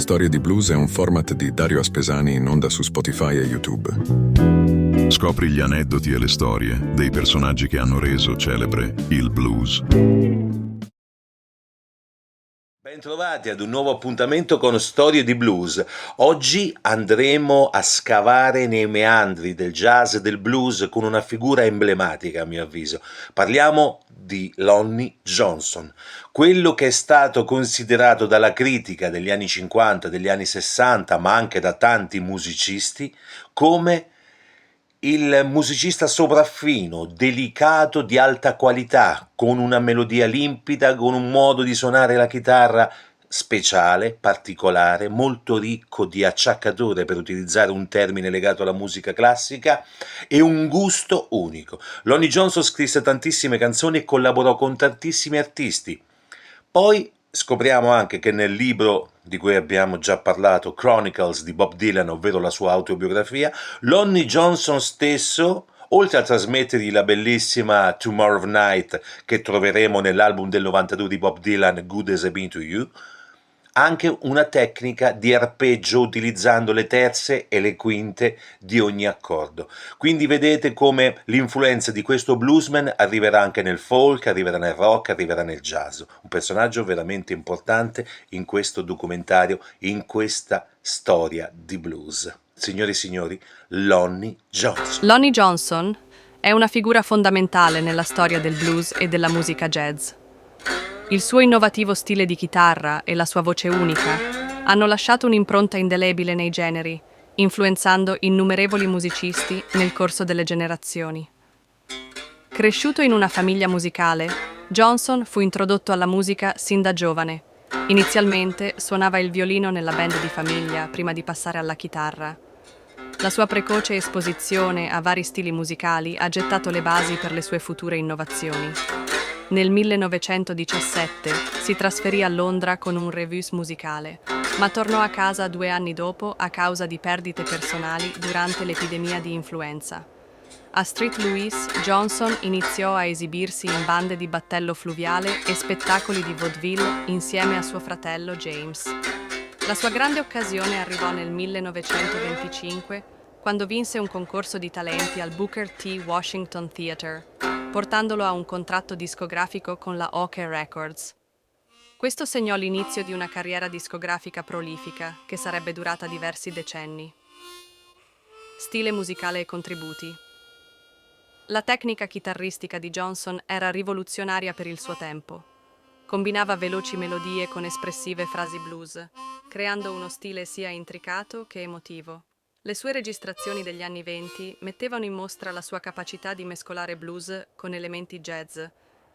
Storie di Blues è un format di Dario Aspesani in onda su Spotify e YouTube. Scopri gli aneddoti e le storie dei personaggi che hanno reso celebre il blues. Bentrovati ad un nuovo appuntamento con Storie di Blues. Oggi andremo a scavare nei meandri del jazz e del blues con una figura emblematica, a mio avviso. Parliamo di Lonnie Johnson, quello che è stato considerato dalla critica degli anni 50, degli anni 60, ma anche da tanti musicisti, come il musicista sopraffino, delicato, di alta qualità, con una melodia limpida, con un modo di suonare la chitarra speciale, particolare, molto ricco di acciaccature, per utilizzare un termine legato alla musica classica, e un gusto unico. Lonnie Johnson scrisse tantissime canzoni e collaborò con tantissimi artisti. Poi scopriamo anche che nel libro di cui abbiamo già parlato, Chronicles di Bob Dylan, ovvero la sua autobiografia, Lonnie Johnson stesso, oltre a trasmettergli la bellissima Tomorrow Night che troveremo nell'album del 92 di Bob Dylan, Good As I've Been To You, anche una tecnica di arpeggio utilizzando le terze e le quinte di ogni accordo. Quindi vedete come l'influenza di questo bluesman arriverà anche nel folk, arriverà nel rock, arriverà nel jazz. Un personaggio veramente importante in questo documentario, in questa storia di blues. Signore e signori, Lonnie Johnson. Lonnie Johnson è una figura fondamentale nella storia del blues e della musica jazz. Il suo innovativo stile di chitarra e la sua voce unica hanno lasciato un'impronta indelebile nei generi, influenzando innumerevoli musicisti nel corso delle generazioni. Cresciuto in una famiglia musicale, Johnson fu introdotto alla musica sin da giovane. Inizialmente suonava il violino nella band di famiglia prima di passare alla chitarra. La sua precoce esposizione a vari stili musicali ha gettato le basi per le sue future innovazioni. Nel 1917 si trasferì a Londra con un revue musicale, ma tornò a casa 2 anni dopo a causa di perdite personali durante l'epidemia di influenza. A St. Louis, Johnson iniziò a esibirsi in bande di battello fluviale e spettacoli di vaudeville insieme a suo fratello James. La sua grande occasione arrivò nel 1925, quando vinse un concorso di talenti al Booker T. Washington Theatre, portandolo a un contratto discografico con la OK Records. Questo segnò l'inizio di una carriera discografica prolifica che sarebbe durata diversi decenni. Stile musicale e contributi. La tecnica chitarristica di Johnson era rivoluzionaria per il suo tempo. Combinava veloci melodie con espressive frasi blues, creando uno stile sia intricato che emotivo. Le sue registrazioni degli anni '20 mettevano in mostra la sua capacità di mescolare blues con elementi jazz,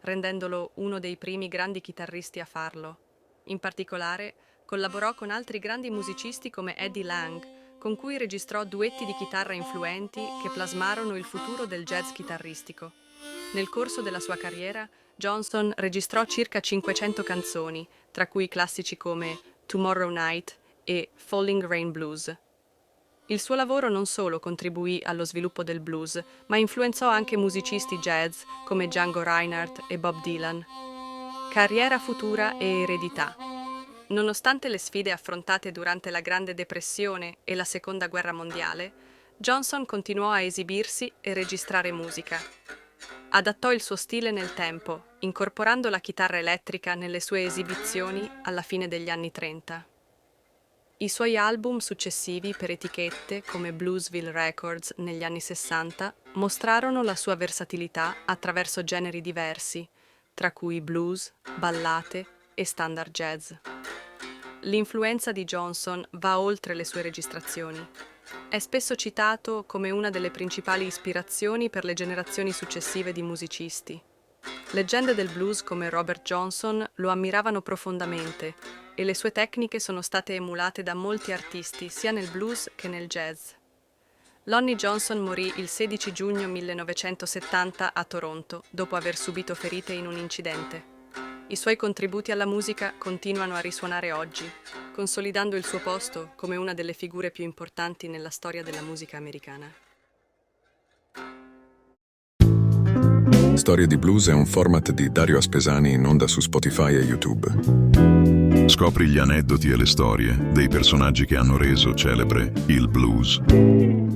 rendendolo uno dei primi grandi chitarristi a farlo. In particolare, collaborò con altri grandi musicisti come Eddie Lang, con cui registrò duetti di chitarra influenti che plasmarono il futuro del jazz chitarristico. Nel corso della sua carriera, Johnson registrò circa 500 canzoni, tra cui classici come Tomorrow Night e Falling Rain Blues. Il suo lavoro non solo contribuì allo sviluppo del blues, ma influenzò anche musicisti jazz come Django Reinhardt e Bob Dylan. Carriera futura e eredità. Nonostante le sfide affrontate durante la Grande Depressione e la Seconda Guerra Mondiale, Johnson continuò a esibirsi e registrare musica. Adattò il suo stile nel tempo, incorporando la chitarra elettrica nelle sue esibizioni alla fine degli anni 30. I suoi album successivi per etichette come Bluesville Records negli anni 60 mostrarono la sua versatilità attraverso generi diversi, tra cui blues, ballate e standard jazz. L'influenza di Johnson va oltre le sue registrazioni. È spesso citato come una delle principali ispirazioni per le generazioni successive di musicisti. Leggende del blues come Robert Johnson lo ammiravano profondamente e le sue tecniche sono state emulate da molti artisti sia nel blues che nel jazz. Lonnie Johnson morì il 16 giugno 1970 a Toronto dopo aver subito ferite in un incidente. I suoi contributi alla musica continuano a risuonare oggi, consolidando il suo posto come una delle figure più importanti nella storia della musica americana. Storie di Blues è un format di Dario Aspesani in onda su Spotify e YouTube. Scopri gli aneddoti e le storie dei personaggi che hanno reso celebre il blues.